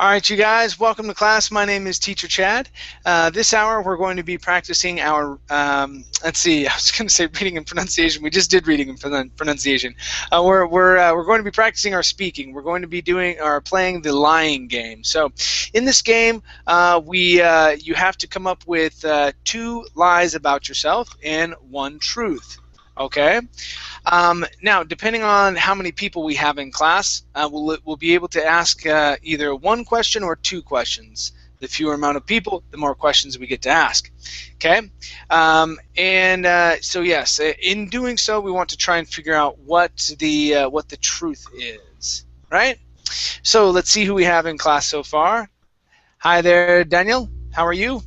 All right, you guys, welcome to class. My name is Teacher Chad. This hour we're going to be practicing our, let's see, I was going to say reading and pronunciation. We just did reading and pronunciation. We're going to be practicing our speaking. We're going to be doing or playing the lying game. So in this game, you have to come up with 2 lies about yourself and 1 truth. Okay? Now, depending on how many people we have in class, we'll be able to ask either 1 question or 2 questions. The fewer amount of people, the more questions we get to ask. Okay, so yes, in doing so, we want to try and figure out what the truth is, right? So let's see who we have in class so far. Hi there, Daniel. How are you?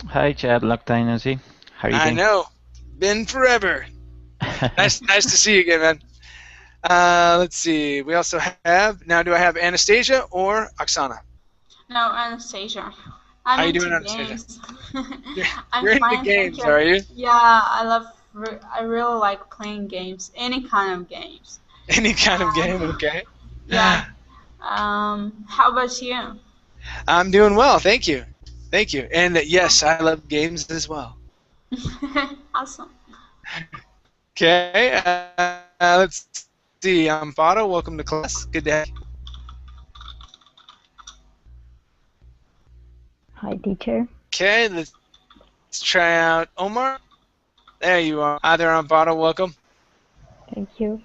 Hi, Chad. Long time no see. How are you I doing? know, been forever. Nice to see you again, man. Let's see. We also have, now do I have Anastasia or Oksana? No, Anastasia. How I'm you doing, into Anastasia? games. You're, I'm you're into fine, thank games, you. are you? Yeah, I really like playing games, any kind of games. Any kind of game, Um, okay. yeah. How about you? I'm doing well, thank you. Thank you. And yes, I love games as well. Awesome. Okay, let's see. I'm Fado. Welcome to class. Good to have you. Hi, teacher. Okay, let's try out Omar. There you are. Hi there, Amparo. Welcome. Thank you.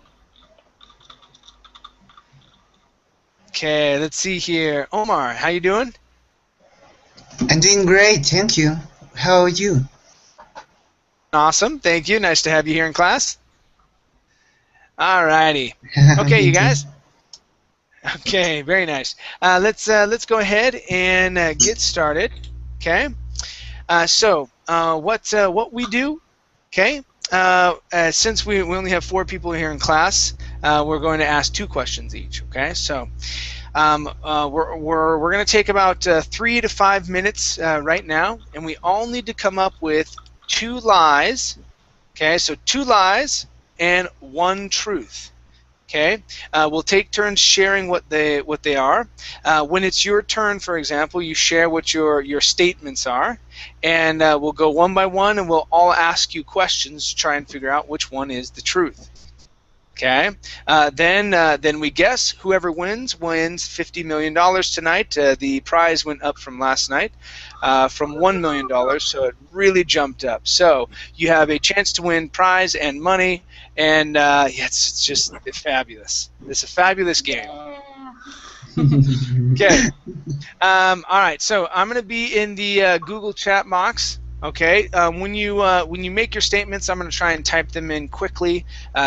Okay, let's see here. Omar, how you doing? I'm doing great, thank you. How are you? Awesome. Thank you. Nice to have you here in class. All righty. Okay, Me you too. guys. Okay, very nice. Let's go ahead and get started. Okay. What we do? Okay. Since we only have 4 people here in class, we're going to ask 2 questions each. Okay. So we're going to take about 3 to 5 minutes right now, and we all need to come up with 2 lies. Okay. So 2 lies and 1 truth. Okay, we'll take turns sharing what they are. When it's your turn, for example, you share what your statements are, and we'll go one by one, and we'll all ask you questions to try and figure out which one is the truth. Okay, then we guess. Whoever wins $50 million tonight. The prize went up from last night, from $1 million, so it really jumped up. So you have a chance to win prize and money, and it's just fabulous. It's a fabulous game. Yeah. Okay. All right. So I'm going to be in the Google chat box. Okay. When you make your statements, I'm going to try and type them in quickly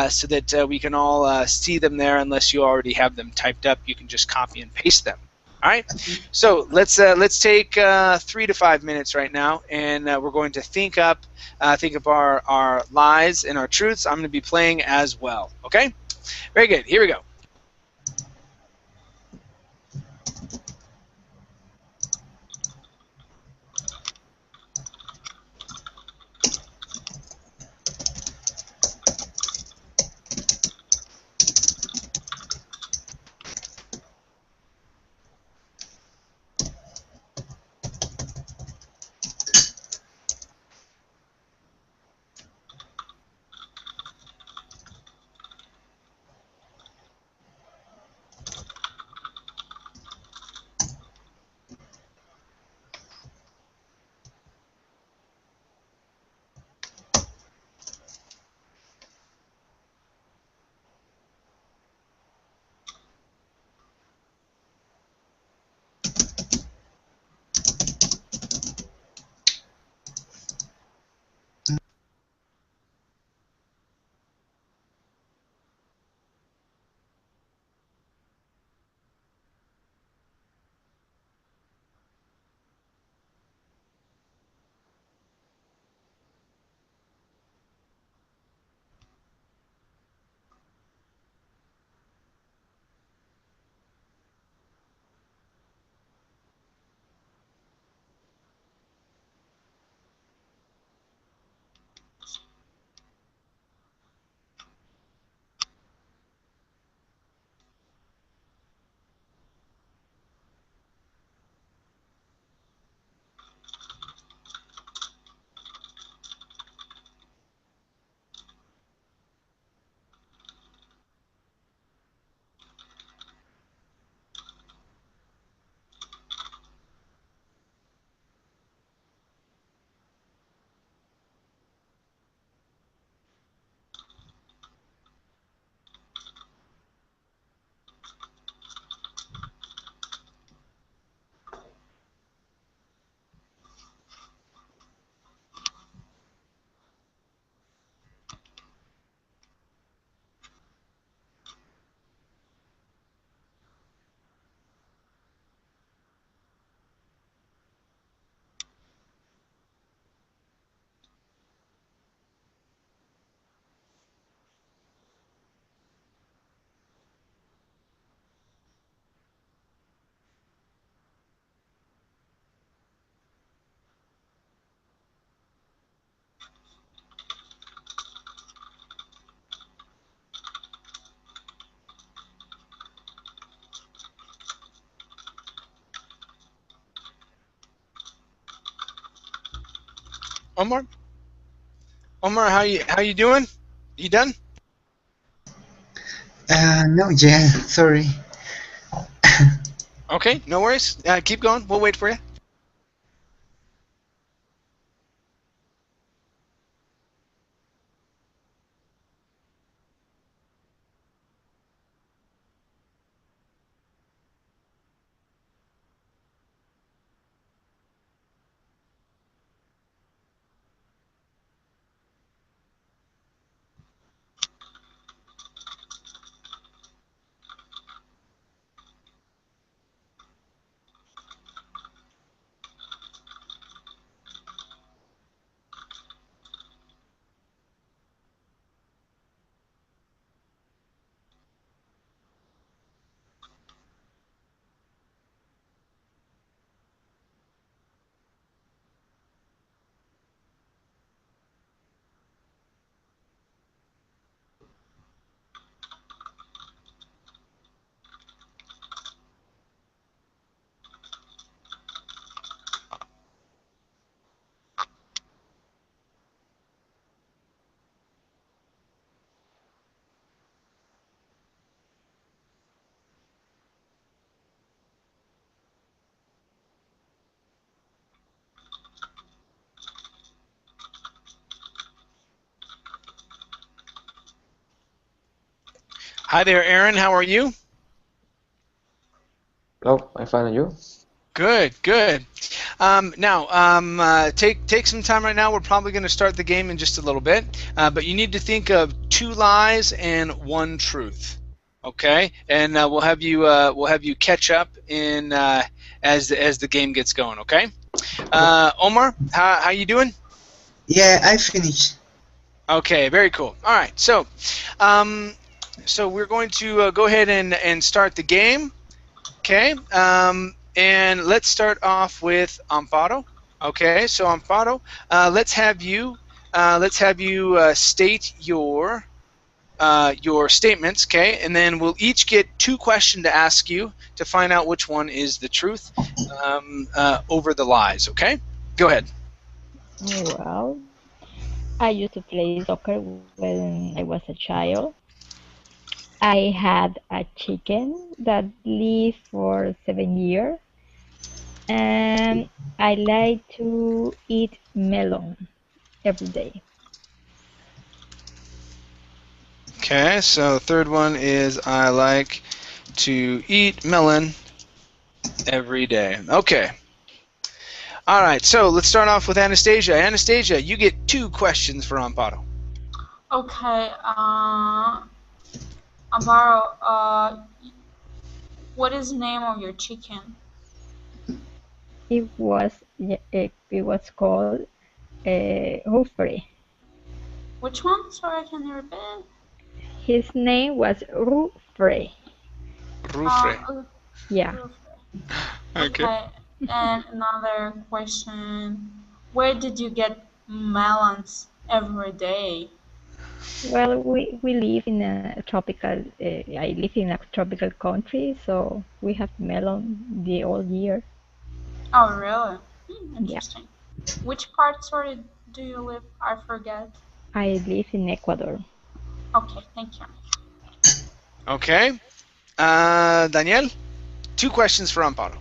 so that we can all see them there. Unless you already have them typed up, you can just copy and paste them. All right. So let's take 3 to 5 minutes right now, and we're going to think of our lies and our truths. I'm going to be playing as well. Okay. Very good. Here we go. Omar? Omar, how you doing? You done? No, yeah, sorry. Okay, no worries. Keep going. We'll wait for you. Hi there, Aaron. How are you? Hello, I'm fine, and you? Good, good. Take some time right now. We're probably going to start the game in just a little bit, but you need to think of 2 lies and 1 truth. Okay, and we'll have you catch up in as the game gets going. Okay, Omar, how you doing? Yeah, I finished. Okay, very cool. All right, so we're going to go ahead and start the game. Okay, and let's start off with Amparo. Okay, so Amparo, let's have you state your statements. Okay, and then we'll each get 2 questions to ask you to find out which one is the truth over the lies. Okay, go ahead. Well, I used to play soccer when I was a child. I had a chicken that lived for 7 years, and I like to eat melon every day. Okay, so the third one is I like to eat melon every day. Okay. All right, so let's start off with Anastasia. Anastasia, you get 2 questions for Amparo. Okay, Amparo, what is the name of your chicken? It was called Humphrey. Which one? Sorry, can you repeat? His name was Humphrey. Rufre. Yeah. Okay. And another question. Where did you get melons every day? Well, we live in a tropical. I live in a tropical country, so we have melon the whole year. Oh, really? Yeah. Interesting. Which part, sorry, do you live? I forget. I live in Ecuador. Okay, thank you. Okay. Daniel, 2 questions for Amparo.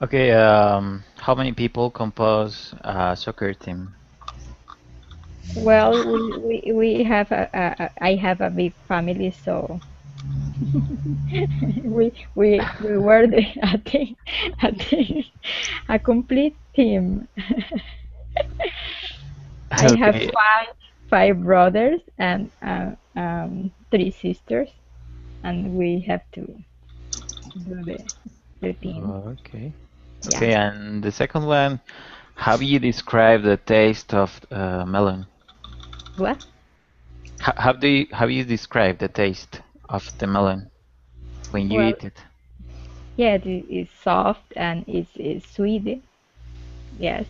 Okay, how many people compose a soccer team? Well, we have I have a big family, so we were a complete team. I have Okay, five brothers and 3 sisters, and we have to do the team. okay. Yeah. Okay, and the second one, how do you describe the taste of melon? What? How do you describe the taste of the melon when you Well, eat it? yeah, it's soft and it's sweet. Yes,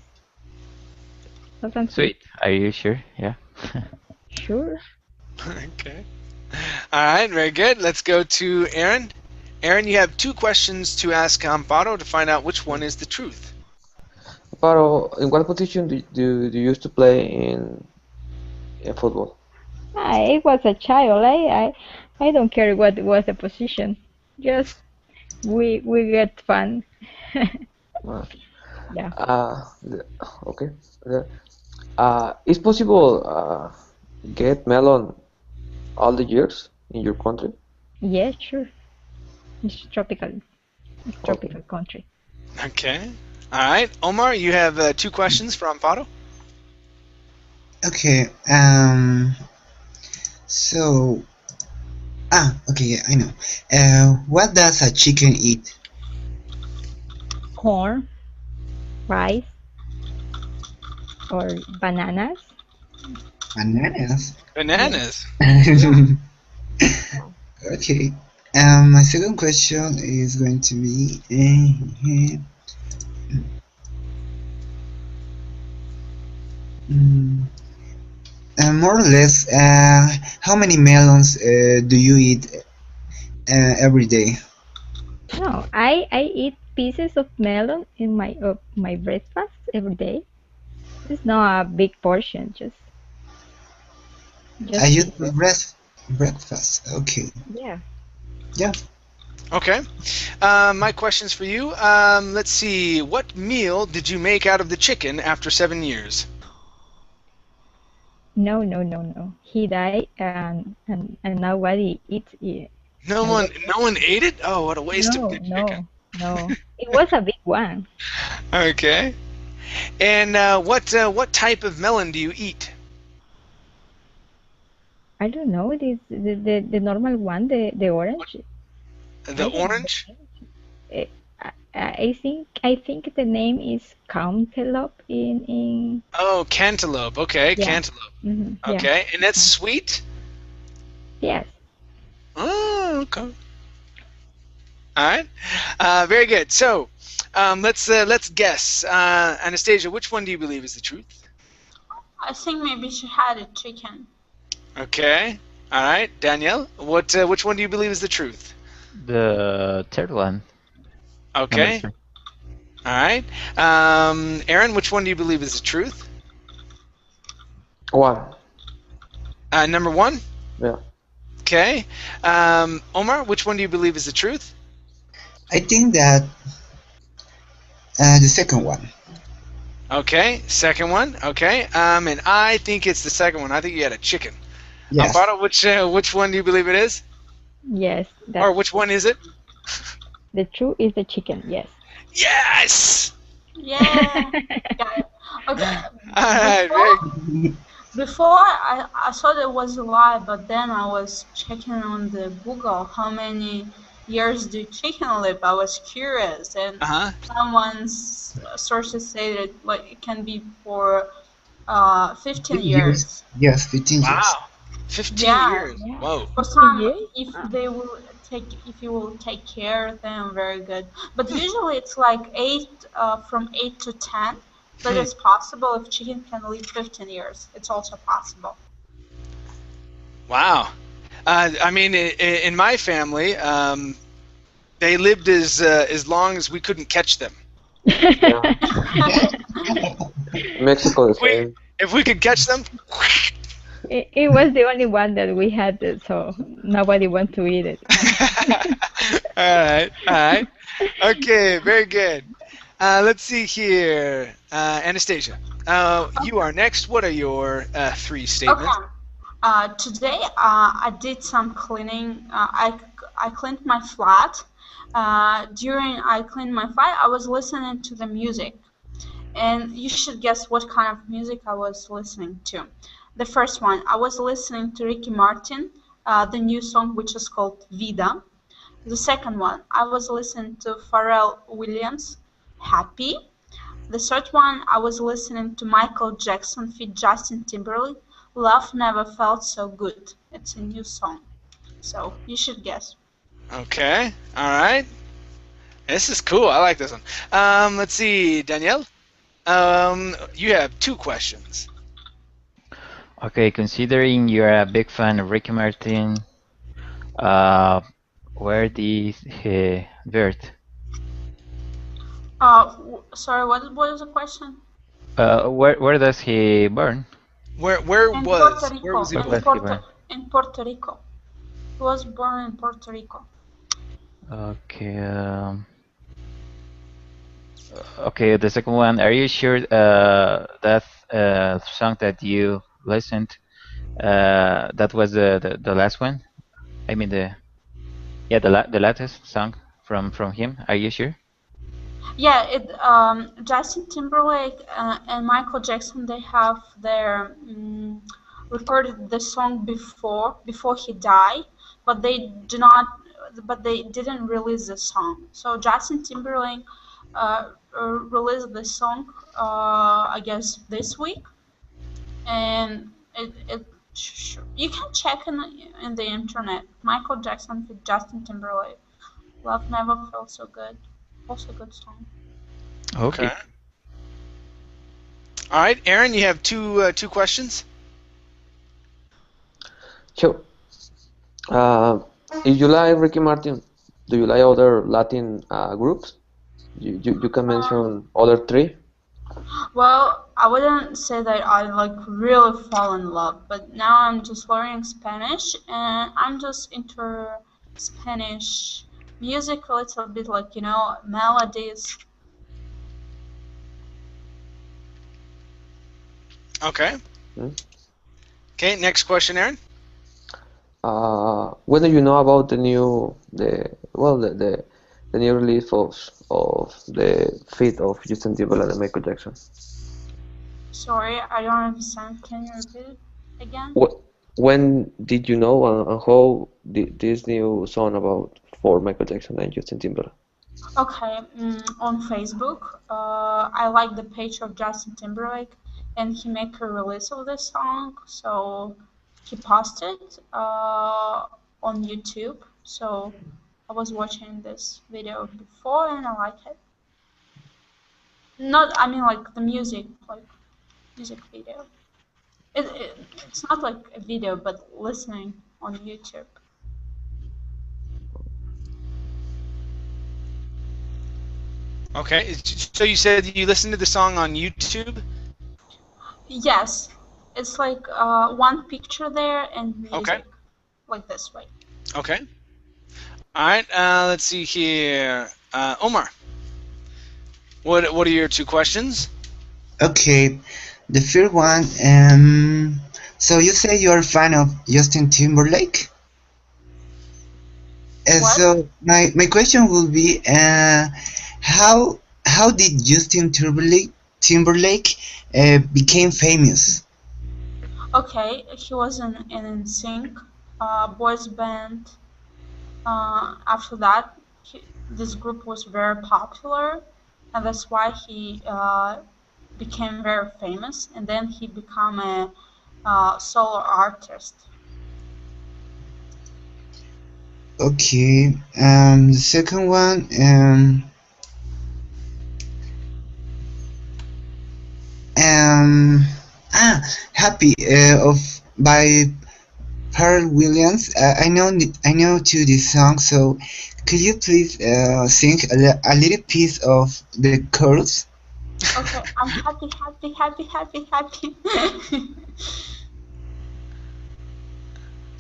soft and sweet. Sweet. Are you sure? Yeah. Sure. Okay. All right, very good. Let's go to Aaron. Aaron, you have 2 questions to ask Amparo to find out which one is the truth. Paro, in what position do you used to play in football? I was a child. I don't care what was the position. Just we get fun. Uh, Yeah. okay. Is possible get melon all the years in your country? Yes, sure. It's tropical. It's Okay. tropical country. Okay. All right, Omar, you have 2 questions for Amparo. Okay. So. Okay. Yeah, I know. What does a chicken eat? Corn, rice, or bananas. Bananas. Bananas. Okay. My second question is going to be. More or less, how many melons do you eat every day? No, I eat pieces of melon in my breakfast every day. It's not a big portion, I use pieces. breakfast. Okay. Yeah. Yeah. Okay. My question's for you. Let's see. What meal did you make out of the chicken after 7 years? No. He died, and nobody eats it. No one ate it? Oh, what a waste of good chicken. No. It was a big one. Okay. And what type of melon do you eat? I don't know. It is the normal one, the orange. The I don't know. orange? Eh, I think the name is cantaloupe in Oh, cantaloupe. Okay, Yeah. cantaloupe. yeah. Okay, and that's sweet? Yes. Oh, okay. All right. Very good. So, let's guess. Anastasia, which one do you believe is the truth? I think maybe she had a chicken. Okay. All right. Danielle, which one do you believe is the truth? The third one. Okay. Number All right. Aaron, which one do you believe is the truth? One. Number 1? Yeah. Okay. Omar, which one do you believe is the truth? I think that the second one. Okay. Second one. Okay. And I think it's the second one. I think you had a chicken. Yes. Amparo, which one do you believe it is? Yes. Or which one is it? The truth is the chicken. Yes. Yes. Yeah. Got it. Okay. All right. Very Before I thought it was a lie, but then I was checking on the Google how many years do chicken live. I was curious, and someone's sources say that like it can be for 15 years. Yes, 15 years. Wow. 15 Yeah. years. Yeah. Whoa. For some, years? if you will take care of them, very good. But usually it's like from 8 to 10. But it's possible if chicken can live 15 years. It's also possible. Wow. I mean, in my family, they lived as long as we couldn't catch them. Mexico the same. If we could catch them. It was the only one that we had, so nobody want to eat it. All right. Okay, very good. Let's see here. Anastasia, you are next. What are your 3 statements? Okay. Today I did some cleaning. I cleaned my flat. During I cleaned my flat, I was listening to the music. And you should guess what kind of music I was listening to. The first one, I was listening to Ricky Martin, the new song which is called Vida. The second one, I was listening to Pharrell Williams, Happy. The third one, I was listening to Michael Jackson feat Justin Timberlake, Love Never Felt So Good. It's a new song. So you should guess. Okay. All right. This is cool. I like this one. Let's see, Danielle. You have 2 questions. Okay, considering you're a big fan of Ricky Martin, where did he birth? Sorry, what was the question? Where does he burn? Where In was Puerto where was he Rico. Where born? was he born? In Puerto Rico. He was born in Puerto Rico. Okay. Okay. The second one. Are you sure that song that you listened that was the last one? I mean the latest song from him. Are you sure? Yeah, Justin Timberlake and Michael Jackson, they have their recorded the song before he died, but but they didn't release the song. So Justin Timberlake released the song, I guess this week, and you can check in the internet. Michael Jackson with Justin Timberlake. Love Never Felt So Good. Also a good song. Okay. All right, Aaron, you have two questions. Sure. If you like Ricky Martin, do you like other Latin groups? You can mention other three. Well, I wouldn't say that I like really fall in love, but now I'm just learning Spanish and I'm just into Spanish music a little bit, like, melodies. Okay. Hmm? Okay. Next question, Aaron. When do you know about the new the new release of the feat of Justin Timberlake and Michael Jackson? Sorry, I don't understand. Can you repeat it again? When did you know and how this new song about for Michael Jackson and Justin Timberlake? Okay, on Facebook, I like the page of Justin Timberlake, and he make a release of the song, so he posted on YouTube. So I was watching this video before, and I like it. Not, I mean, like the music, like music video. It's not like a video, but listening on YouTube. Okay. So you said you listened to the song on YouTube? Yes, it's like one picture there and music, Okay. like this way. Okay. All right. Let's see here. Omar, what are your two questions? Okay, the first one. So you say you're a fan of Justin Timberlake? What? So my question will be, how did Justin Timberlake became famous? Okay, he was in NSYNC, boys band. After that, this group was very popular, and that's why he became very famous. And then he became a solo artist. Okay, the second one, Happy by Pharrell Williams. I know to this song, so could you please sing a little piece of the chorus? Okay, I'm happy, happy, happy, happy, happy.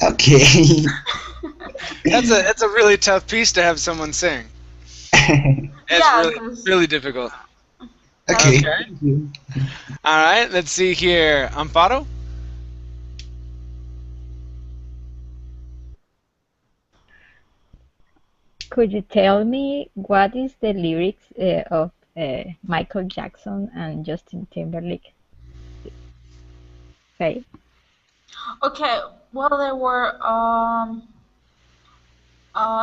Okay. That's a really tough piece to have someone sing. It's Yeah, really 'cause- really difficult. Okay. Okay. All right. Let's see here. Amparo. Could you tell me what is the lyrics of Michael Jackson and Justin Timberlake say? Okay, well, they were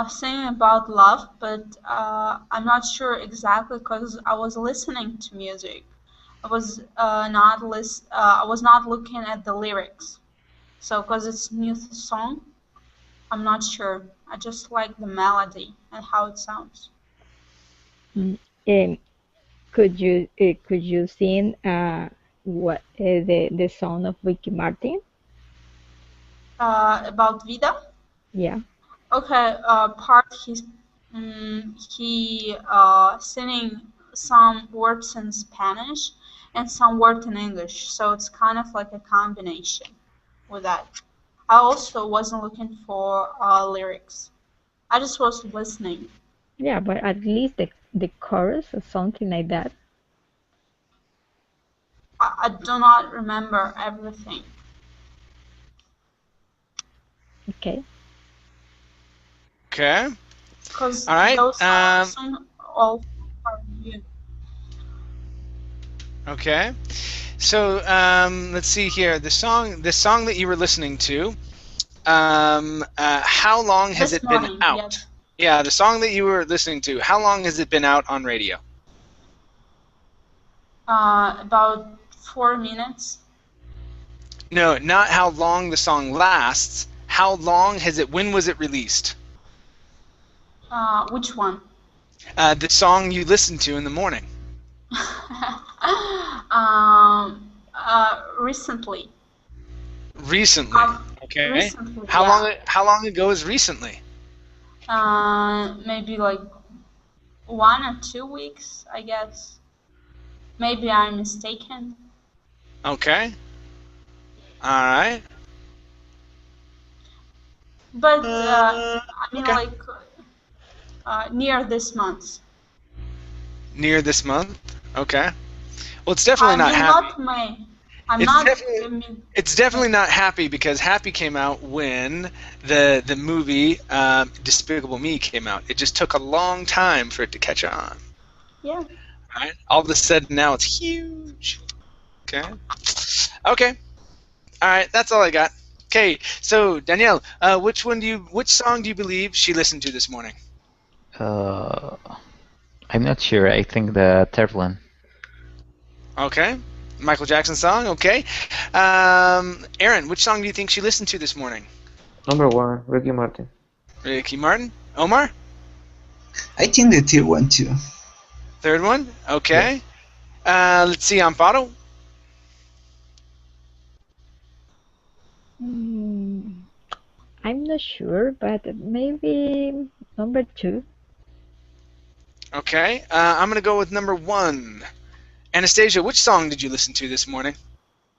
singing about love, but I'm not sure exactly because I was listening to music. I was I was not looking at the lyrics. So, because it's new song, I'm not sure. I just like the melody and how it sounds. Um, could you sing what the song of Ricky Martin? About Vida. Yeah. Okay, part he singing some words in Spanish and some words in English, so it's kind of like a combination with that. I also wasn't looking for lyrics. I just was listening. Yeah, but at least the chorus or something like that. I do not remember everything. Okay. Okay. Because All right. those songs all are new. Okay. So let's see here. The song that you were listening to. How long has This it been morning, out? yes. Yeah, the song that you were listening to. How long has it been out on radio? About 4 minutes. No, not how long the song lasts. How long has it? When was it released? Which one? The song you listened to in the morning. Recently. Recently. Okay. Recently, How long ago is recently? Maybe like 1 or 2 weeks, I guess. Maybe I'm mistaken. Okay. All right. But I mean, okay. like near this month. Near this month. Okay. Well, it's definitely not happy. Not May. I'm It's not. definitely- It's definitely not happy because Happy came out when the movie Despicable Me came out. It just took a long time for it to catch on. Yeah. Right? All of a sudden now it's huge. Okay. Okay. All right. That's all I got. Okay. So Danielle, which song do you believe she listened to this morning? I'm not sure. I think the third one. Okay. Michael Jackson song. Okay. Aaron, which song do you think she listened to this morning? Number 1, Ricky Martin. Ricky Martin. Omar? I think the third one too. Third one? Okay. Let's see, Amparo. I'm not sure, but maybe number 2. Okay. I'm going to go with number 1. Anastasia, which song did you listen to this morning?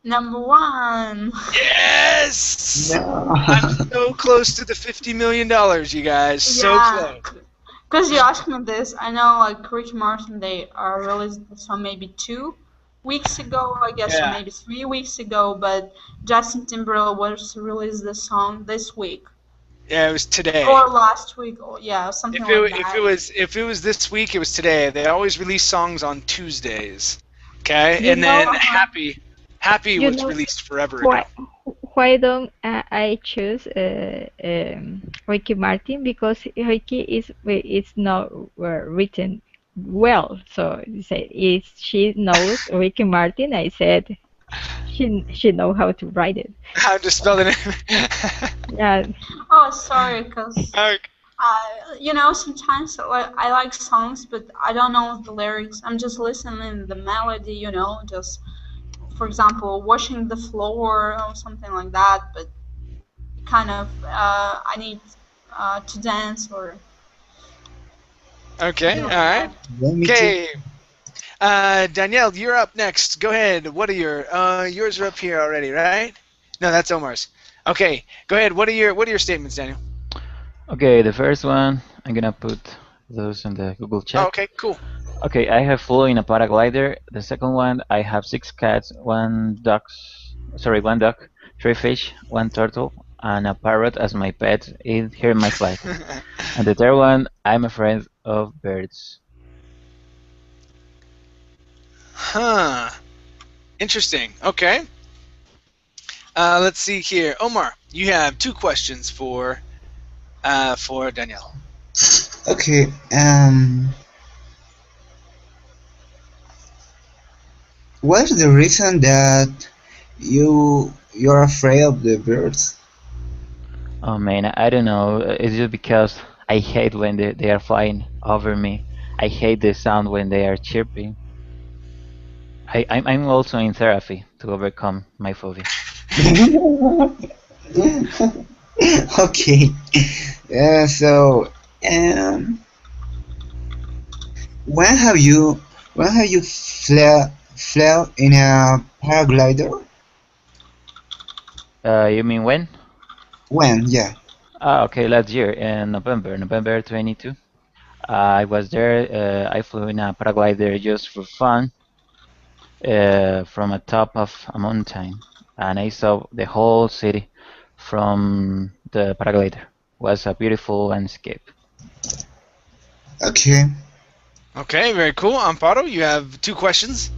Number 1. Yes! No. I'm so close to the $50 million, you guys. So close. Because you asked me this, I know like Ricky Martin, they released the song maybe 2 weeks ago, I guess, Yeah. or maybe 3 weeks ago, but Justin Timberlake was released the song this week. Yeah, it was today. Or last week, or something If like that. it was this week, it was today. They always release songs on Tuesdays. Okay? You And then know- Happy You was know released forever Why, ago. why don't I choose Ricky Martin? Because Ricky is not written well. So you say if she knows Ricky Martin, I said she know how to write it. How to spell the name? Yeah, Oh, sorry, because Okay. sometimes I like songs, but I don't know the lyrics. I'm just listening the melody, just, for example, washing the floor or something like that. But kind of, I need to dance or. Okay, all right. Let me Okay. Danielle, you're up next. Go ahead. What are yours are up here already, right? No, that's Omar's. Okay, go ahead. What are your statements, Daniel? Okay, the first one, I'm gonna put those in the Google chat. Oh, okay, cool. Okay, I have flew in a paraglider. The second one, I have 6 cats, 1 duck, 3 fish, 1 turtle, and a parrot as my pet here in my flight. And the third one, I'm afraid of birds. Huh. Interesting. Okay. Let's see here. Omar, you have 2 questions for Danielle. Okay. What's the reason that you're afraid of the birds? Oh man, I don't know. It's just because I hate when they are flying over me. I hate the sound when they are chirping. I'm also in therapy to overcome my phobia. Okay. So, when have you When have you flew in a paraglider? You mean when? When? Yeah. Ah, okay, last year in November 22. I was there. I flew in a paraglider just for fun from a top of a mountain, and I saw the whole city from the paraglider. Was a beautiful landscape. Okay. Okay, very cool. Amparo, you have 2 questions.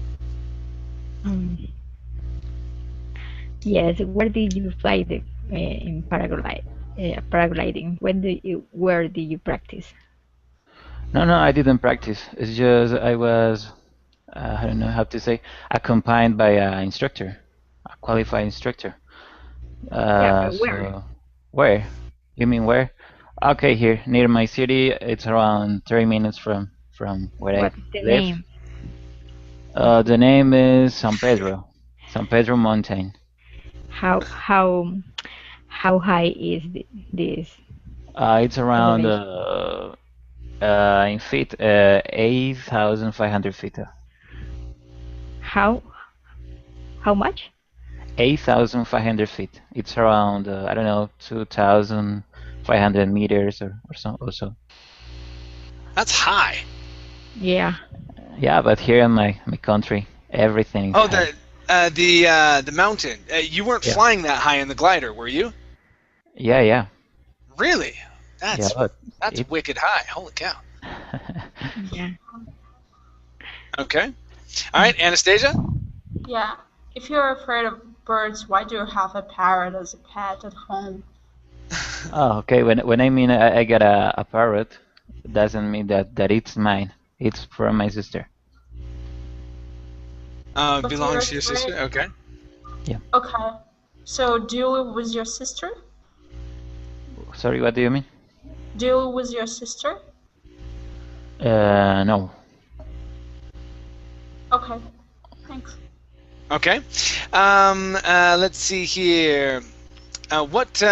Um, yes, where did you fly in paragliding? Where did you practice? No, I didn't practice. It's just I was, I don't know how to say, accompanied by an instructor, a qualified instructor. Yeah, but where? So where? You mean where? Okay, here near my city. It's around 30 minutes from where I What's the live. name? The name is San Pedro, San Pedro Mountain. How how how high is this It's around elevation? in feet, 8,500 feet. How how much? 8,500 feet. It's around I don't know 2,500 meters or so or so. That's high. Yeah. Yeah, but here in my country, everything is Oh, high. the mountain. You weren't Yeah, flying that high in the glider, were you? yeah. Really? Yeah, That's but that's it. wicked high. Holy cow. Yeah. Okay. All right, Anastasia. Yeah. If you're afraid of birds, why do you have a parrot as a pet at home? Oh, okay. When I mean I got a parrot, doesn't mean that it's mine. It's from my sister. But you're Belongs to your afraid. sister. Okay. Yeah. Okay. So do you live with your sister? Sorry, what do you mean? Do you live with your sister? No. Okay. Thanks. Okay. Let's see here. What?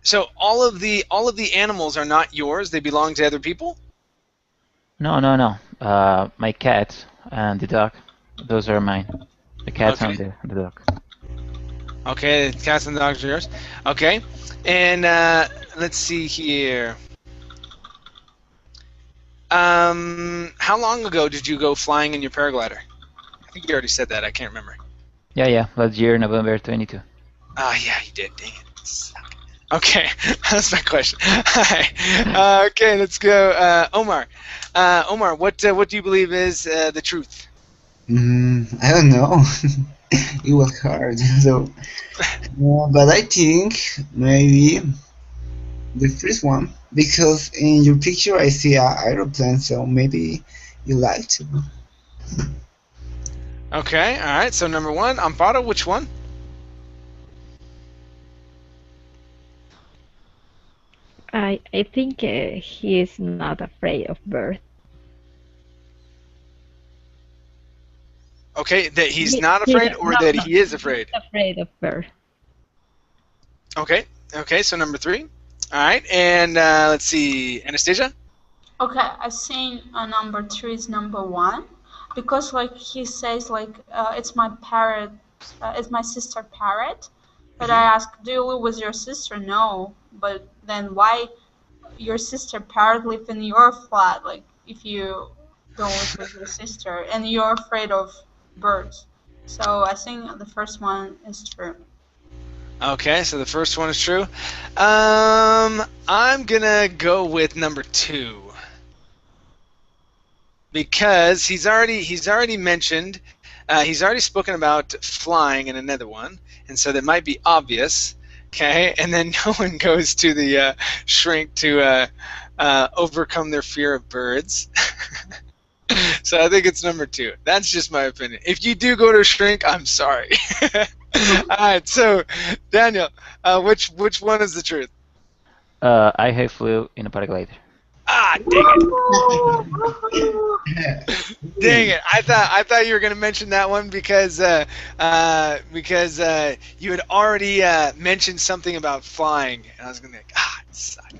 So all of the animals are not yours. They belong to other people. No. My cat and the dog, those are mine. The cats Okay. and the dog. Okay. The cats and the dogs are yours. Okay. And let's see here. How long ago did you go flying in your paraglider? I think you already said that. I can't remember. Yeah. Last year, November 22. Ah, yeah, you did. Dang it. Suck. Okay, that's my question. Hi. Okay, let's go. Omar. Omar, what do you believe is the truth? I don't know. It was hard. So, but I think maybe the first one because in your picture I see a aeroplane. So maybe you like to. Okay, all right. So number 1, Amparo, which one? I think he is not afraid of birds. Okay, that he's He, not he afraid, don't- or no, that no, he is he's afraid. afraid of birds. Okay, okay. So number 3. All right, and let's see, Anastasia. Okay, I think number 3 is number 1 because like he says like it's my parrot, it's my sister parrot. But I ask, do you live with your sister? No. But then why your sister parrot live in your flat? Like if you don't live with your sister and you're afraid of birds. So I think the first one is true. Okay, so the first one is true. I'm gonna go with number 2 because he's already mentioned, he's already spoken about flying in another one, and so that might be obvious. Okay, and then no one goes to the shrink to overcome their fear of birds. So I think it's number 2. That's just my opinion. If you do go to shrink, I'm sorry. All right, so Daniel, which one is the truth? I have flew in a paraglider. Ah, dang it! Dang it! I thought you were gonna mention that one because you had already mentioned something about flying, and I was gonna be like, it sucked.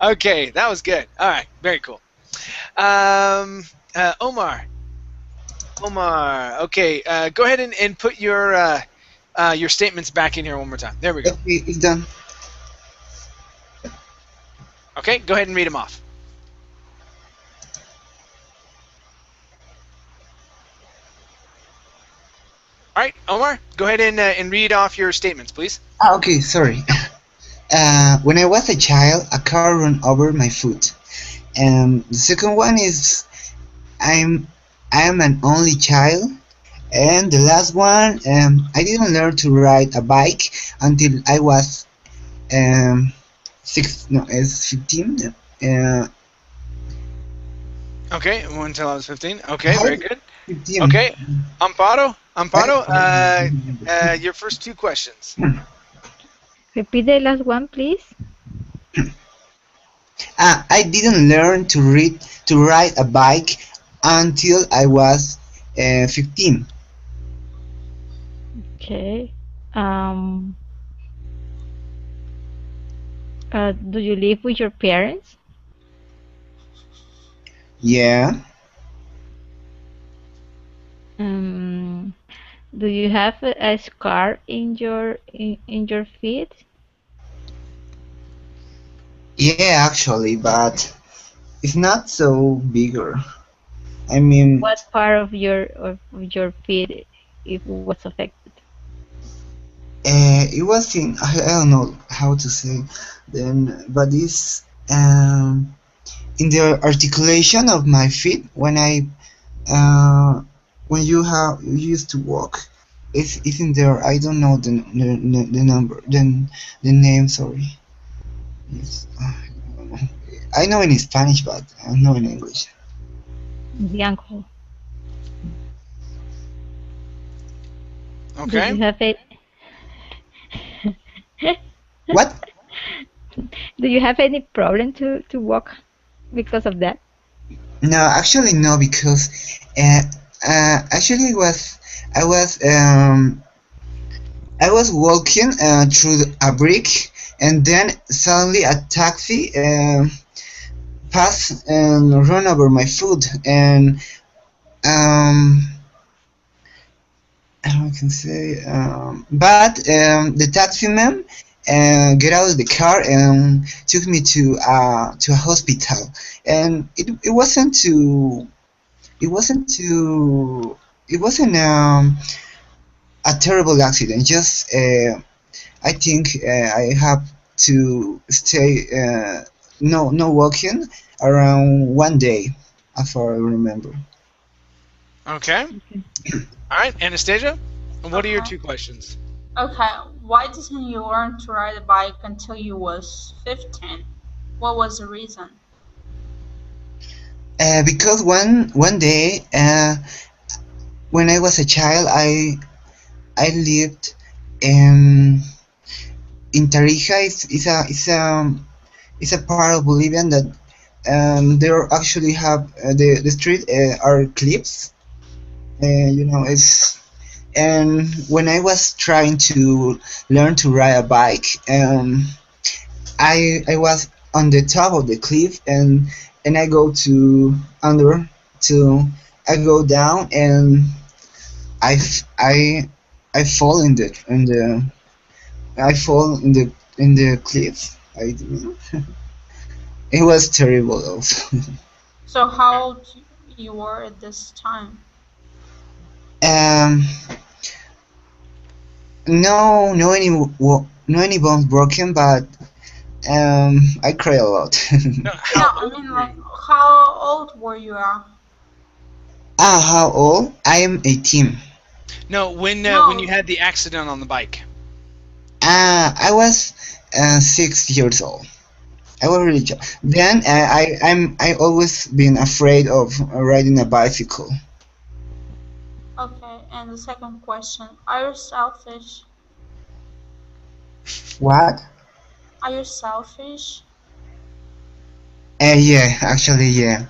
Okay, that was good. All right, very cool. Omar. Omar. Okay. Go ahead and put your statements back in here one more time. There we go. Okay, it's done. Okay. Go ahead and read them off. All right, Omar. Go ahead and read off your statements, please. Okay, sorry. When I was a child, a car ran over my foot. The second one is I am an only child. And the last one, I didn't learn to ride a bike until I was it's 15. Okay, until I was 15. Okay, How? very good. 15. Okay, Amparo, your first two questions. Repeat the last one, please. I didn't learn to ride a bike until I was 15. Okay. Do you live with your parents? Yeah. Do you have a scar in your feet? Yeah, actually, but it's not so bigger. I mean, What part of your feet it was affected? it was in I don't know how to say then, but it's in the articulation of my feet when when you used to walk. It's in there. I don't know the number the name. Sorry. It's, I know in Spanish, but I don't know in English. The ankle. Okay. Do you have it? What? Do you have any problem to walk because of that? No, actually no, because actually I was I was walking through a brick, and then suddenly a taxi passed and run over my foot, and how I can say, but the taxi man get out of the car and took me to a hospital, and it wasn't to it wasn't to it wasn't a terrible accident. Just I think I have to stay no walking around 1 day, as far I remember. Okay. All right, Anastasia, what are your Okay. two questions? Okay, why didn't you learn to ride a bike until you was 15? What was the reason? Because one day when I was a child, I lived in Tarija. It's a part of Bolivia that there actually have the street are cliffs. It's and when I was trying to learn to ride a bike, I was on the top of the cliff, and I go to under to I go down, and I f- I fall I fall in the cliff. It was terrible also. So how old you were at this time? um no any bones broken, but I cry a lot. No, No, how I old mean were like you? how old were you at? How old? I am 18. No, when No. you had the accident on the bike. I was 6 years old. I was really young. Then I always been afraid of riding a bicycle. Okay, and the second question, are you selfish? What? Are you selfish? Yeah, actually, yeah.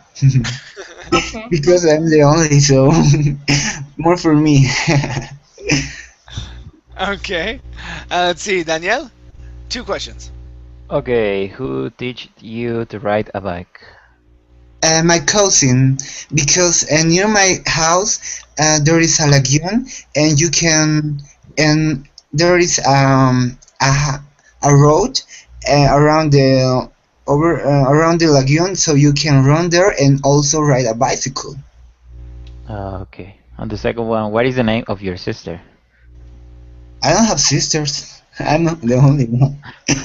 Okay. Because I'm the only, so more for me. Okay. Let's see, Danielle, two questions. Okay, who teach you to ride a bike? My cousin, because near my house there is a lagoon, and you can, and there is a road around the around the lagoon, so you can run there and also ride a bicycle. Okay. On the second one, what is the name of your sister? I don't have sisters. I'm not the only one.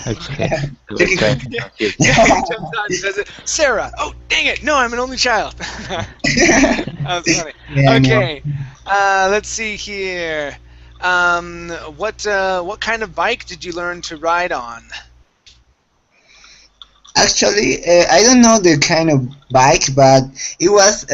Okay. I was trying to confuse. Yeah, he jumps out and says it. Sarah. Oh, dang it! No, I'm an only child. That's funny. Yeah, I know. Okay. Let's see here. What kind of bike did you learn to ride on? Actually, I don't know the kind of bike, but it was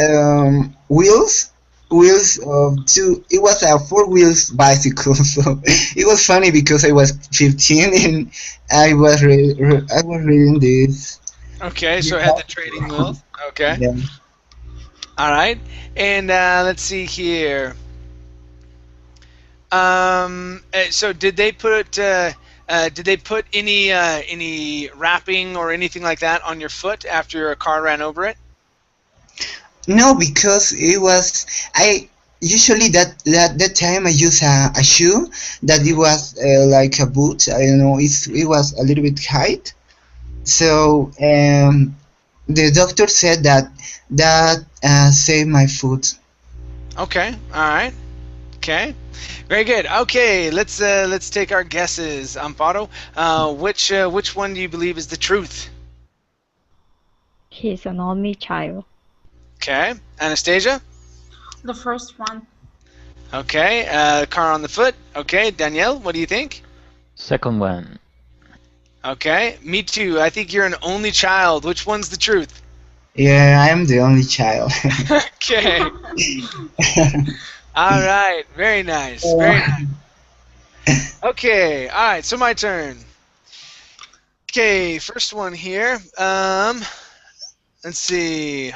wheels of two. It was a four wheels bicycle, so it was funny because I was 15 and I was reading this. Okay, so it had the training wheels. Okay. Yeah. All right. And let's see here. So did they put any wrapping or anything like that on your foot after a car ran over it? No, because it was I usually that time I use a shoe that it was like a boot. I don't know. It was a little bit height. So the doctor said that saved my foot. Okay. All right. Okay. Very good. Okay. Let's take our guesses. Amparo, which one do you believe is the truth? He's an only child. Okay. Anastasia. The first one. Okay. Car on the foot. Okay. Danielle, what do you think? Second one. Okay. Me too. I think you're an only child. Which one's the truth? Yeah, I am the only child. Okay. All right. Very nice. Very nice. Okay. All right. So my turn. Okay. First one here. Let's see.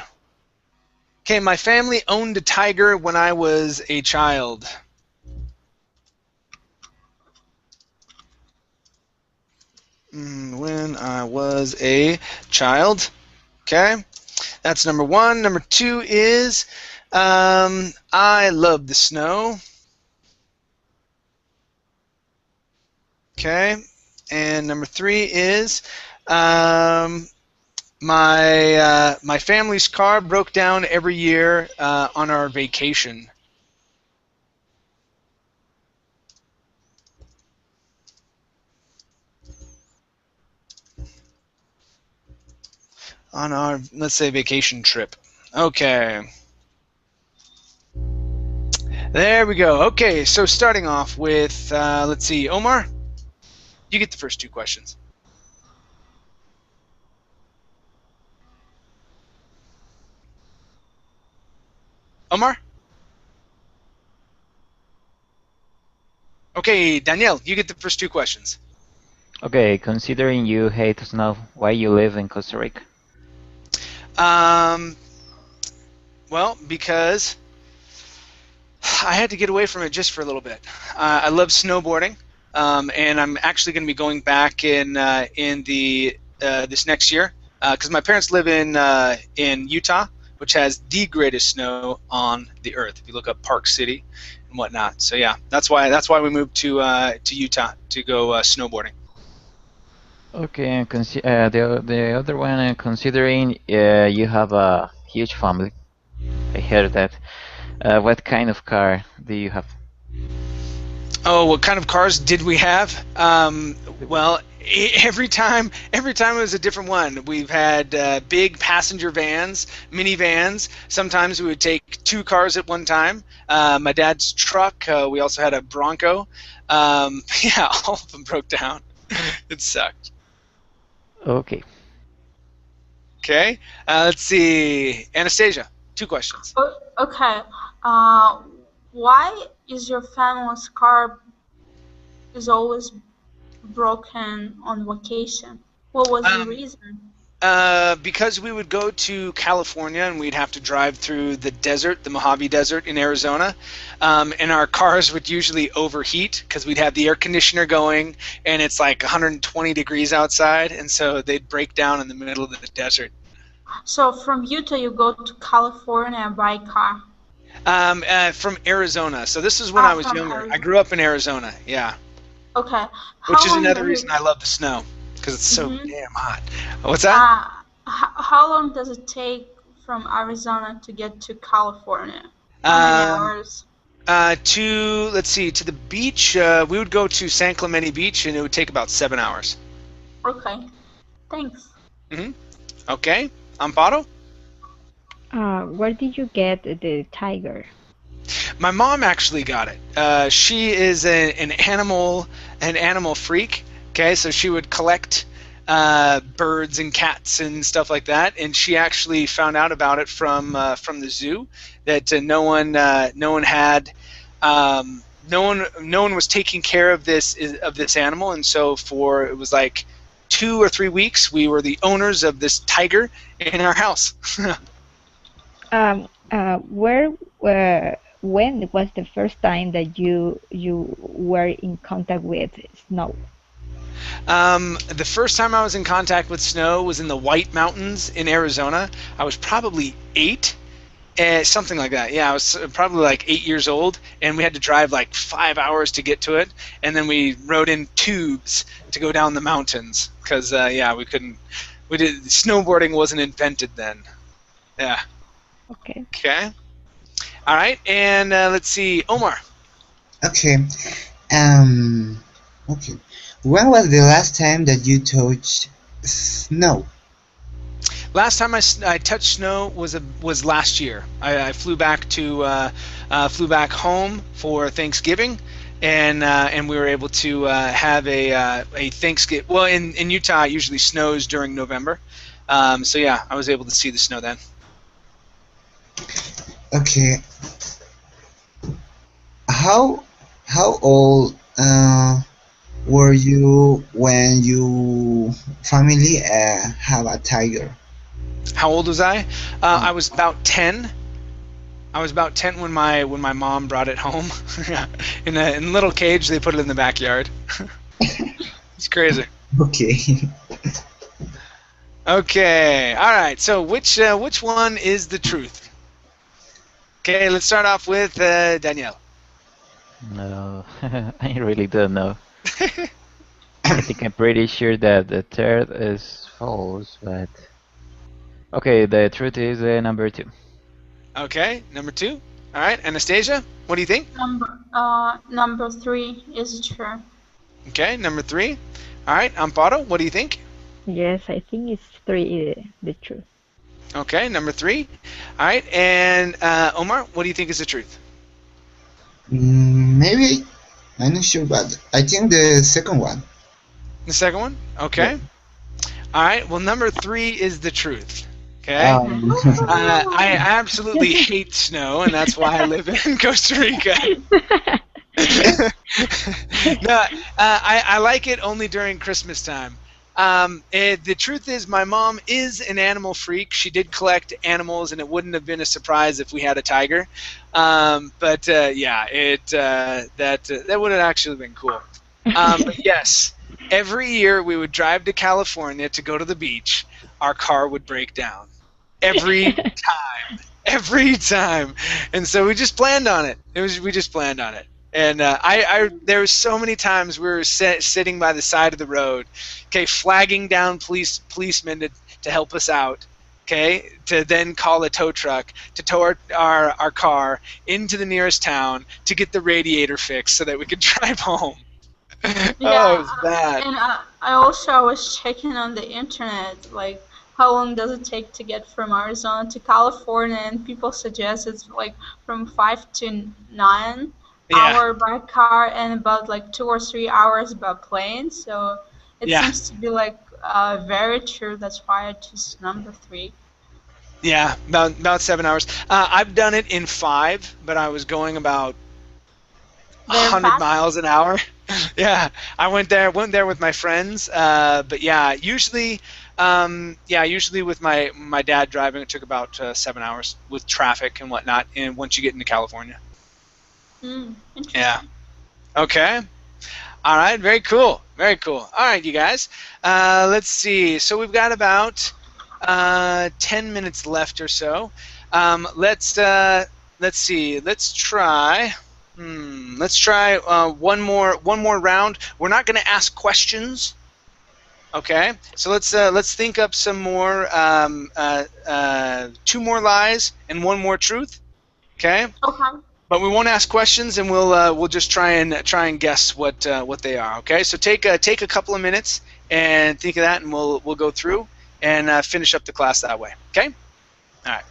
Okay. My family owned a tiger when I was a child. When I was a child. Okay. That's number one. Number two is I love the snow. Okay. And number three is my family's car broke down every year on our vacation. On our, let's say, vacation trip. Okay. There we go. Okay, so starting off with, let's see, Omar, you get the first two questions. Omar? Okay, Danielle, you get the first two questions. Okay, considering you hate snow, why you live in Costa Rica? Well, because I had to get away from it just for a little bit. I love snowboarding, and I'm actually going to be going back in this next year because my parents live in Utah, which has the greatest snow on the earth. If you look up Park City and whatnot, so yeah, that's why we moved to Utah to go snowboarding. Okay, and the other one, considering you have a huge family, I heard that. What kind of car do you have? Oh, what kind of cars did we have? Well, every time it was a different one. We've had big passenger vans, minivans. Sometimes we would take two cars at one time. My dad's truck. We also had a Bronco. Yeah, all of them broke down. It sucked. Okay. Okay. Let's see, Anastasia. Two questions. Okay. Why is your family's car is always broken on vacation? What was the reason? Because we would go to California and we'd have to drive through the desert, the Mojave Desert in Arizona, and our cars would usually overheat because we'd have the air conditioner going and it's like 120 degrees outside, and so they'd break down in the middle of the desert. So from Utah, you go to California by car. From Arizona. So this is when I was From younger. I Arizona. grew up in Arizona. Yeah. Okay. Which How is long another does reason it? I love the snow, because it's so Mhm. damn hot. What's that? How long does it take from Arizona to get to California? How many Um, hours? let's see, to the beach, we would go to San Clemente Beach, and it would take about 7 hours. Okay. Thanks. Okay, Amparo? Where did you get the tiger? My mom actually got it. She is an animal freak. Okay, so she would collect birds and cats and stuff like that, and she actually found out about it from the zoo that no one had no one was taking care of this animal, and so for it was like 2 or 3 weeks we were the owners of this tiger in our house. When was the first time that you were in contact with snow? The first time I was in contact with snow was in the White Mountains in Arizona. I was probably 8, something like that. Yeah, I was probably like 8 years old, and we had to drive like 5 hours to get to it, and then we rode in tubes to go down the mountains because we couldn't. Snowboarding wasn't invented then. Yeah. Okay. Okay. All right, and let's see, Omar. Okay. Um. Okay. When was the last time that you touched snow? Last time I touched snow was last year. I flew back home for Thanksgiving, and we were able to have a Thanksgiving. Well, in Utah, it usually snows during November, so yeah, I was able to see the snow then. Okay. How old were you when you family have a tiger? How old was I? I was about 10. I was about 10 when my mom brought it home. in a little cage. They put it in the backyard. It's crazy. Okay. Okay. All right. So which one is the truth? Okay. Let's start off with Danielle. No, I really don't know. I think I'm pretty sure that the third is false, but okay, the truth is number 2. Okay. Number 2. All right. Anastasia, what do you think? Number 3 is true. Okay. Number 3. All right. Amparo, what do you think? Yes, I think it's 3 the truth. Okay. Number 3. All right. And Omar, what do you think is the truth? Maybe I'm not sure, but I think the second one. The second one? Okay. Yeah. All right. Well, number 3 is the truth. Okay. I absolutely hate snow, and that's why I live in Costa Rica. No, I like it only during Christmas time. The truth is, my mom is an animal freak. She did collect animals, and it wouldn't have been a surprise if we had a tiger. But that would have actually been cool. But yes, every year we would drive to California to go to the beach. Our car would break down every time, and so we just planned on it. We just planned on it. And there were so many times we were sitting by the side of the road, okay, flagging down policemen to help us out, okay, to then call a tow truck to tow our car into the nearest town to get the radiator fixed so that we could drive home. Yeah, it was bad. And I was checking on the internet, like how long does it take to get from Arizona to California, and people suggest it's like from 5 to 9 hour by car and about like 2 or 3 hours by plane. So it seems to be like very true. That's why I choose number 3. Yeah, about 7 hours. I've done it in 5, but I was going about 100 miles an hour. Yeah, I went there with my friends. But yeah, usually with my dad driving, it took about 7 hours with traffic and whatnot. And once you get into California. Interesting. Yeah. Okay. All right. Very cool. Very cool. All right, you guys. Let's see. So we've got about 10 minutes left or so. Let's see. Let's try. Let's try one more round. We're not going to ask questions. Okay. So let's think up some more. 2 more lies and 1 more truth. Okay. Okay. But we won't ask questions, and we'll just try and guess what they are. Okay. So take a couple of minutes and think of that, and we'll go through and finish up the class that way. Okay. All right.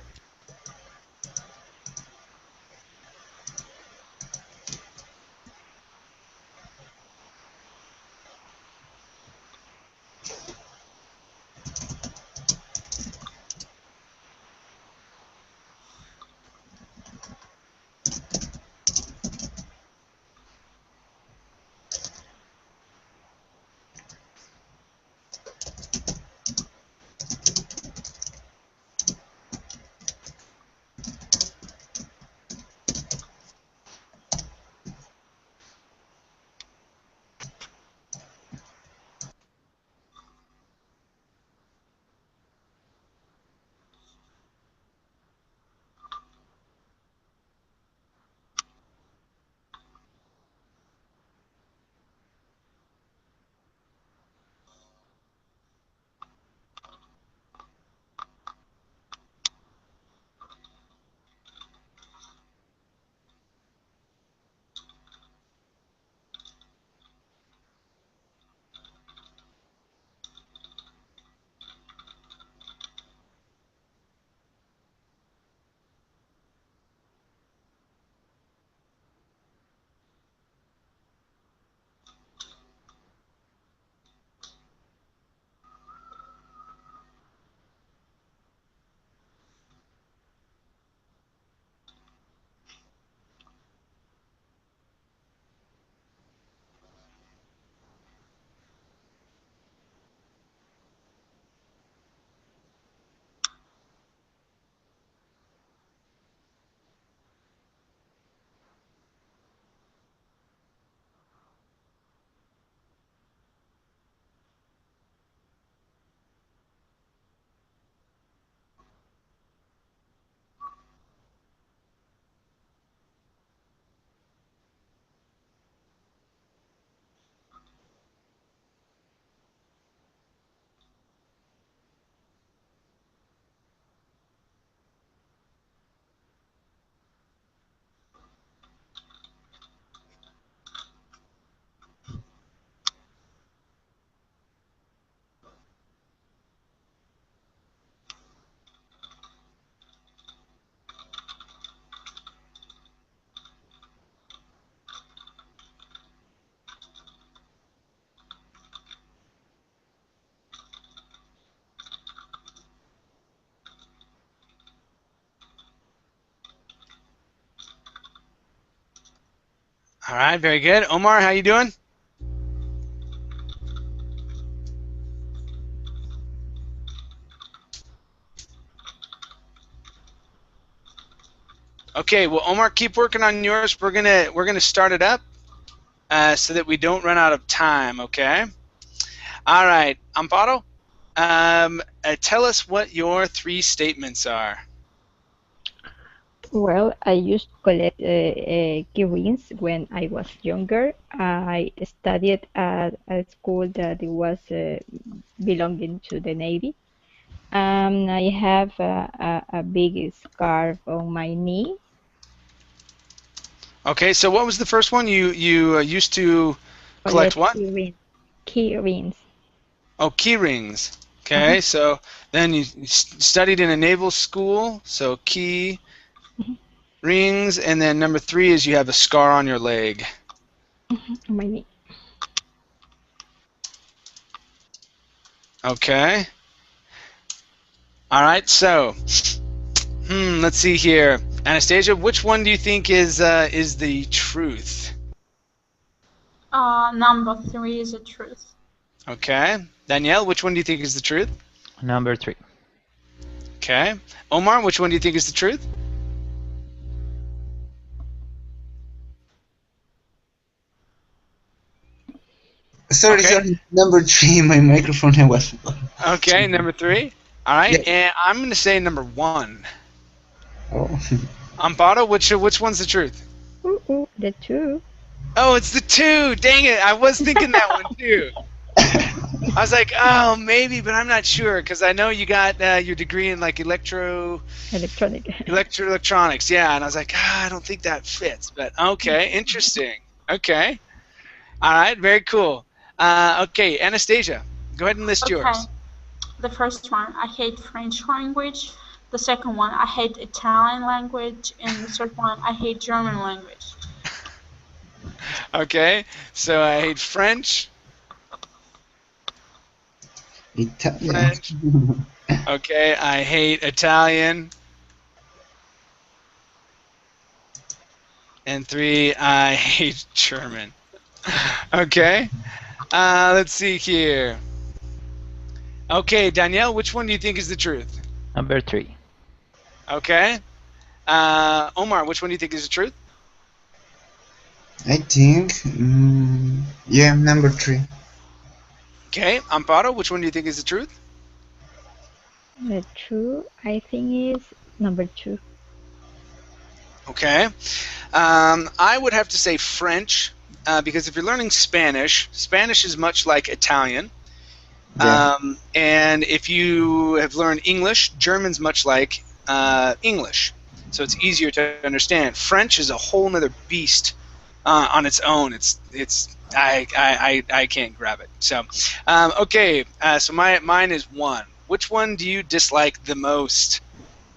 All right, very good. Omar, how you doing? Okay, well, Omar, keep working on yours. We're gonna start it up so that we don't run out of time. Okay. All right, Amparo, tell us what your 3 statements are. Well, I used to collect key rings when I was younger. I studied at a school that it was belonging to the Navy. I have a big scarf on my knee. Okay, so what was the first one? You used to collect what? Key rings. Key rings. Oh, key rings. Okay, so then you studied in a naval school, so key rings, and then number 3 is you have a scar on your leg. On my knee. Okay. All right, so let's see here. Anastasia, which one do you think is the truth? Number 3 is the truth. Okay. Danielle, which one do you think is the truth? Number 3. Okay. Omar, which one do you think is the truth? Sorry, Okay. sorry. Number 3, my microphone was. Okay, number 3. All right, Yeah. and I'm going to say number 1. Oh. Amparo, which one's the truth? Ooh, the two. Oh, it's the 2. Dang it! I was thinking that one too. I was like, oh, maybe, but I'm not sure because I know you got your degree in like electronics, yeah. And I was like, I don't think that fits. But okay, interesting. Okay, all right, very cool. Okay, Anastasia, go ahead and list Okay. yours. The first one, I hate French language. The second one, I hate Italian language. And the third one, I hate German language. Okay, so I hate French. Italian. French. Okay, I hate Italian. And 3, I hate German. Okay, let's see here. Okay, Danielle, which one do you think is the truth? Number 3. Okay. Omar, which one do you think is the truth? I think, yeah, number 3. Okay, Amparo, which one do you think is the truth? The two, I think, is number 2. Okay. I would have to say French, because if you're learning Spanish, Spanish is much like Italian. Yeah. And if you have learned English, German's much like English. So it's easier to understand. French is a whole nother beast on its own. I can't grab it. So, okay. So mine is 1. Which one do you dislike the most?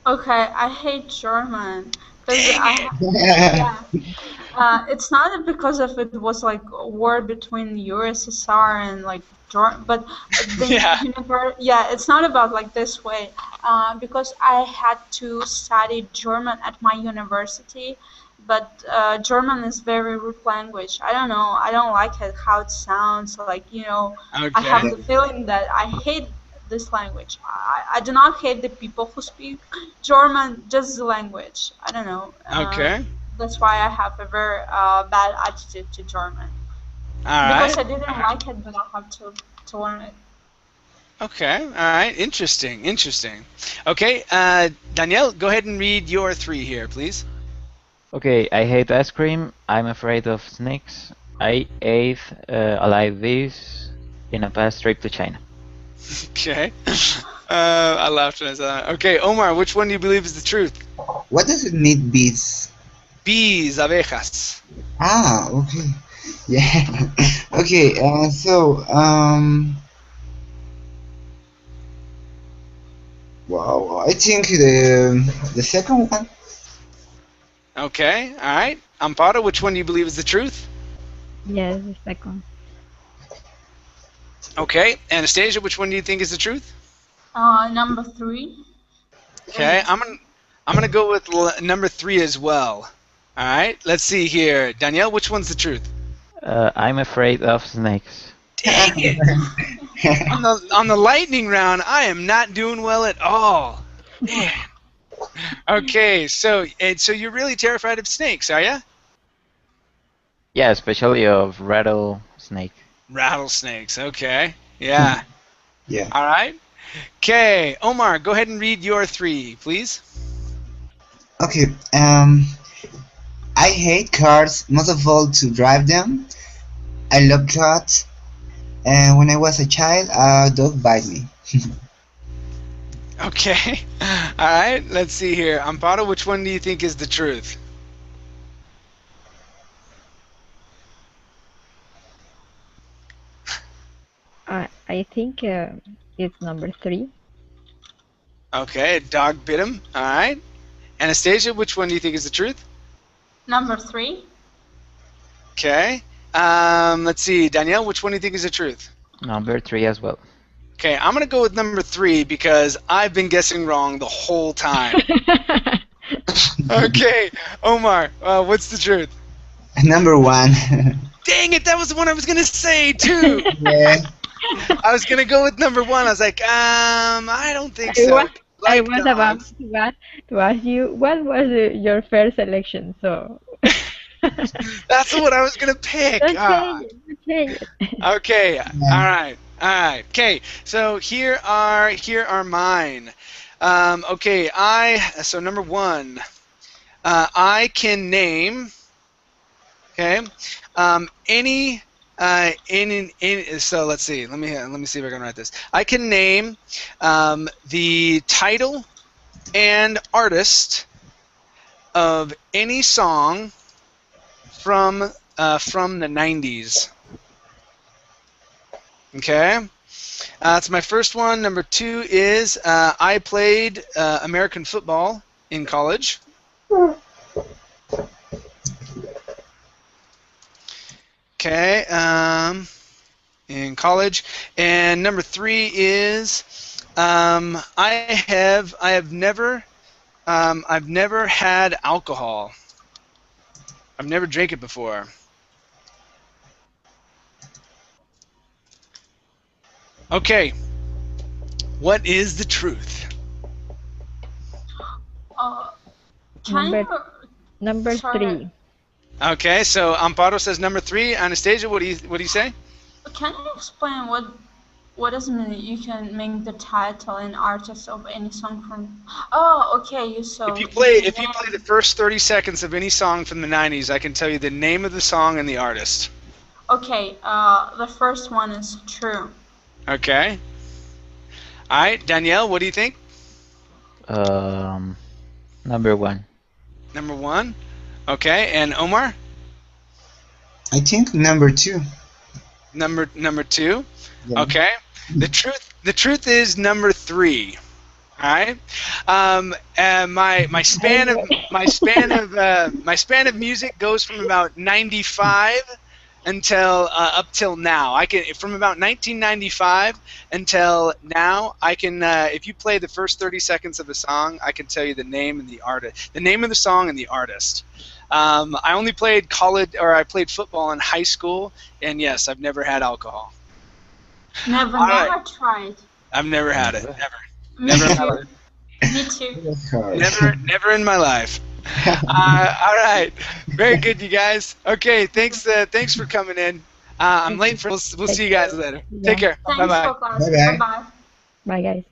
Okay, I hate German. 'Cause Dang yeah. It's not because of it was like a war between the USSR and like German, but the Yeah. yeah, it's not about like this way. Because I had to study German at my university, but German is very rude language. I don't know. I don't like it how it sounds. Like I have Okay. the feeling that I hate this language. I do not hate the people who speak German, just the language. I don't know. Okay. That's why I have a very bad attitude to German. All Because right. I didn't like it, but I have to learn it. Okay. All right. Interesting. Interesting. Okay. Danielle, go ahead and read your 3 here, please. Okay, I hate ice cream. I'm afraid of snakes. I ate a live bees in a past trip to China. Okay. I laughed when I saw that. Okay, Omar, which one do you believe is the truth? What does it mean, bees? Bees, abejas. Ah, okay. Yeah. Okay, wow, I think the second one. Okay. All right. Amparo, which one do you believe is the truth? Yes, the second. Okay. Anastasia, which one do you think is the truth? Number 3. Okay. I'm gonna go with number 3 as well. All right. Let's see here. Danielle, which one's the truth? I'm afraid of snakes. Dang it! On the lightning round, I am not doing well at all. Man. Okay. So you're really terrified of snakes, are you? Yeah, especially of rattlesnake. Rattlesnakes. Okay. Yeah. Yeah. All right. Okay. Omar, go ahead and read your 3, please. Okay. I hate cars, most of all to drive them. I love cats. And when I was a child, a dog bite me. Okay. All right. Let's see here. Amparo, which one do you think is the truth? I think it's number 3. Okay. A dog bit him. All right. Anastasia, which one do you think is the truth? Number 3. Okay. Let's see. Danielle, which one do you think is the truth? Number 3 as well. Okay. I'm going to go with number 3 because I've been guessing wrong the whole time. Okay. Omar, what's the truth? Number 1. Dang it. That was the one I was going to say, too. Yeah. I was going to go with number 1. I was like, I don't think I so. was, I Like was about dogs. to ask you what was your first selection. So That's what I was gonna pick. Don't Ah. change it. Don't change it. Okay. All right. Okay. So here are mine. Okay. So number one, I can name. Okay. Any. So let's see. Let me see if I can write this. I can name the title and artist of any song from the 90s. Okay, that's my first one. Number two is I played American football in college. Okay, in college. And number three is I've never had alcohol. I've never drank it before. Okay, what is the truth? Can Number- you? Number Sorry. 3. Okay, so Amparo says number three. Anastasia, what do you say? Can you explain what does it mean you can make the title and artist of any song from? Oh, okay. If you play the first 30 seconds of any song from the 90s, I can tell you the name of the song and the artist. Okay. The first one is true. Okay. All right, Danielle, what do you think? Number 1. Number one. Okay, and Omar? I think number 2. Number two. Yeah. Okay. The truth is number 3. All right. And my span of music goes from about 95 until up till now. I can from about 1995 until now. I can if you play the first 30 seconds of a song, I can tell you the name and the artist, the name of the song and the artist. I only played I played football in high school, and yes, I've never had alcohol. Never All right. tried. I've never had it. Never. Me Never in my too. life. Me too. That's hard. Never in my life. All right, very good, you guys. Okay, thanks for coming in. I'm late for. We'll see you guys later. Take care. Thanks Bye bye. for class. Bye-bye. Bye bye. Bye, guys.